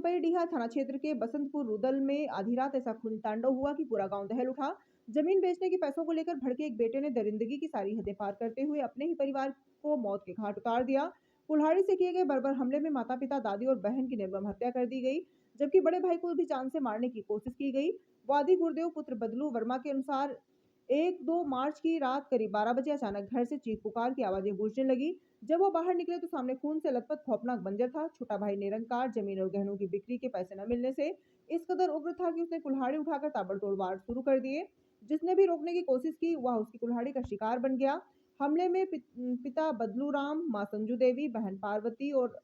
रुपईडीहा थाना क्षेत्र के बसंतपुर रुदल में आधी रात ऐसा खून तांडव हुआ कि पूरा गांव दहल उठा। जमीन बेचने के पैसों को लेकर भड़के एक बेटे ने दरिंदगी की सारी हदें पार करते हुए अपने ही परिवार को मौत के घाट उतार दिया। कुल्हाड़ी से किए गए बर्बर हमले में माता पिता, दादी और बहन की निर्मम हत्या कर दी गई, जबकि बड़े भाई को भी जान से मारने की कोशिश की गई। वादी गुरुदेव पुत्र बदलू वर्मा के अनुसार 1-2 मार्च की रात करीब 12 बजे अचानक घर से चीख पुकार की आवाजें गूंजने लगी। जब वो बाहर निकले तो सामने खून से लथपथ खौफनाक मंजर था। छोटा भाई निरंकार जमीन और गहनों की बिक्री के पैसे न मिलने से इस कदर उग्र था कि उसने कुल्हाड़ी उठाकर ताबड़तोड़ वार शुरू कर दिए। जिसने भी रोकने की कोशिश की वह उसकी कुल्हाड़ी का शिकार बन गया। हमले में पिता बदलू राम, मां संजू देवी, बहन पार्वती और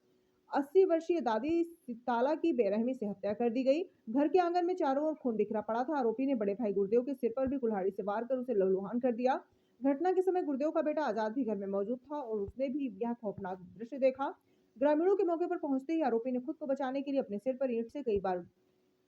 80 वर्षीय दादी सिताला की बेरहमी से हत्या कर दी गई। घर के आंगन में चारों ओर खून बिखरा पड़ा था। आरोपी ने बड़े भाई गुरुदेव के सिर पर भी कुल्हाड़ी से वार कर उसे लहूलुहान कर दिया। घटना के समय गुरुदेव का बेटा आजाद भी घर में मौजूद था और उसने भी यह खौफनाक दृश्य देखा। ग्रामीणों के मौके पर पहुंचते ही आरोपी ने खुद को बचाने के लिए अपने सिर पर ईंट से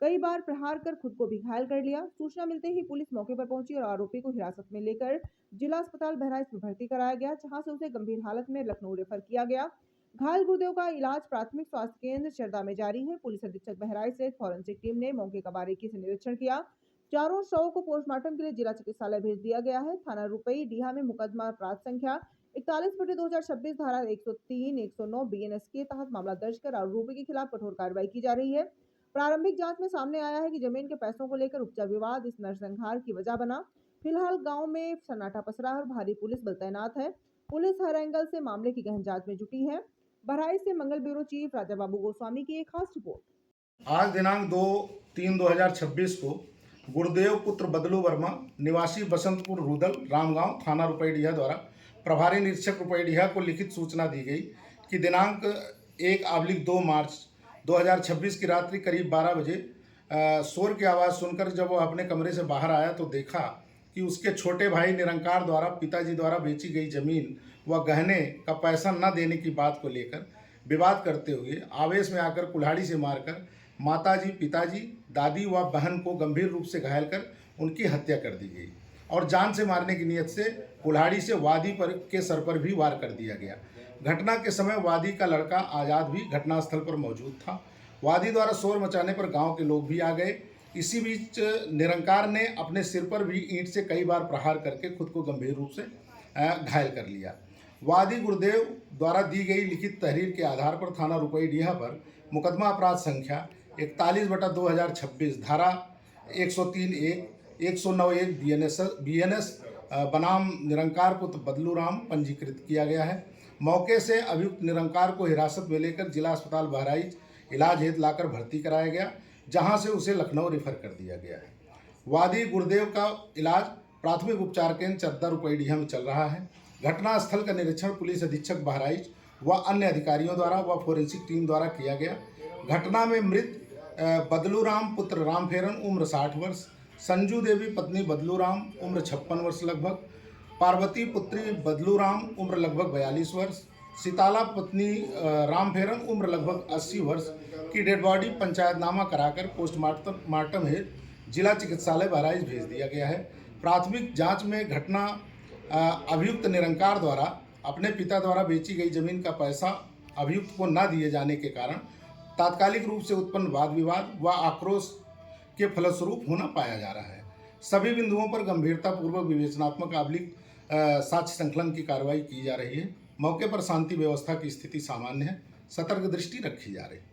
कई बार प्रहार कर खुद को भी घायल कर लिया। सूचना मिलते ही पुलिस मौके पर पहुंची और आरोपी को हिरासत में लेकर जिला अस्पताल बहराइच में भर्ती कराया गया, जहां से उसे गंभीर हालत में लखनऊ रेफर किया गया। घायल गुरुदेव का इलाज प्राथमिक स्वास्थ्य केंद्र चरदा में जारी है। पुलिस अधीक्षक बहराइच सहित फॉरेंसिक टीम ने मौके का बारीकी से निरीक्षण किया। चारों शवों को पोस्टमार्टम के लिए जिला चिकित्सालय भेज दिया गया है। थाना रुपईडीहा में मुकदमा अपराध संख्या 41/2026 धारा 103, 109 बीएनएस के तहत मामला दर्ज कर आरोपी के खिलाफ कठोर कार्रवाई की जा रही है। प्रारंभिक जांच में सामने आया है कि जमीन के पैसों को लेकर उपजा विवाद इस नरसंहार की वजह बना। फिलहाल गांव में सन्नाटा पसरा है और भारी पुलिस बल तैनात है। पुलिस हर एंगल से मामले की गहन जांच में जुटी है। बहराइच से मंगल ब्यूरो चीफ राजा बाबू गोस्वामी की एक खास रिपोर्ट। आज दिनांक 2/3/2026 को गुरुदेव पुत्र बदलू वर्मा निवासी बसंतपुर रुदल रामगांव थाना रुपईडीहा द्वारा प्रभारी निरीक्षक रुपईडीहा को लिखित सूचना दी गई कि दिनांक 1/2 मार्च 2026 की रात्रि करीब 12 बजे शोर की आवाज़ सुनकर जब वह अपने कमरे से बाहर आया तो देखा कि उसके छोटे भाई निरंकार द्वारा पिताजी द्वारा बेची गई जमीन व गहने का पैसा न देने की बात को लेकर विवाद करते हुए आवेश में आकर कुल्हाड़ी से मारकर माताजी, पिताजी, दादी व बहन को गंभीर रूप से घायल कर उनकी हत्या कर दी गई और जान से मारने की नीयत से कुल्हाड़ी से वादी पर के सर पर भी वार कर दिया गया। घटना के समय वादी का लड़का आजाद भी घटनास्थल पर मौजूद था। वादी द्वारा शोर मचाने पर गांव के लोग भी आ गए। इसी बीच निरंकार ने अपने सिर पर भी ईंट से कई बार प्रहार करके खुद को गंभीर रूप से घायल कर लिया। वादी गुरुदेव द्वारा दी गई लिखित तहरीर के आधार पर थाना रुपईडीहा पर मुकदमा अपराध संख्या 41/2026 धारा 103(1), 109(1) बीएनएस बनाम निरंकार पुत्र बदलू राम पंजीकृत किया गया है। मौके से अभियुक्त निरंकार को हिरासत में लेकर जिला अस्पताल बहराइच इलाज हेतु लाकर भर्ती कराया गया, जहां से उसे लखनऊ रेफर कर दिया गया है। वादी गुरुदेव का इलाज प्राथमिक उपचार केंद्र चरदा रुपईडीहा में चल रहा है। घटनास्थल का निरीक्षण पुलिस अधीक्षक बहराइच व अन्य अधिकारियों द्वारा व फोरेंसिक टीम द्वारा किया गया। घटना में मृत बदलू राम पुत्र राम फेरन उम्र 60 वर्ष, संजू देवी पत्नी बदलू राम उम्र 56 वर्ष लगभग, पार्वती पुत्री बदलू राम उम्र लगभग 42 वर्ष, सिताला पत्नी राम फेरन उम्र लगभग 80 वर्ष की डेड बॉडी पंचायतनामा कराकर पोस्टमार्टम हेतु जिला चिकित्सालय बहराइच भेज दिया गया है। प्राथमिक जांच में घटना अभियुक्त निरंकार द्वारा अपने पिता द्वारा बेची गई जमीन का पैसा अभियुक्त को न दिए जाने के कारण तात्कालिक रूप से उत्पन्न वाद विवाद व आक्रोश के फलस्वरूप होना पाया जा रहा है। सभी बिंदुओं पर गंभीरतापूर्वक विवेचनात्मक साक्ष्य संकलन की कार्रवाई की जा रही है। मौके पर शांति व्यवस्था की स्थिति सामान्य है। सतर्क दृष्टि रखी जा रही है।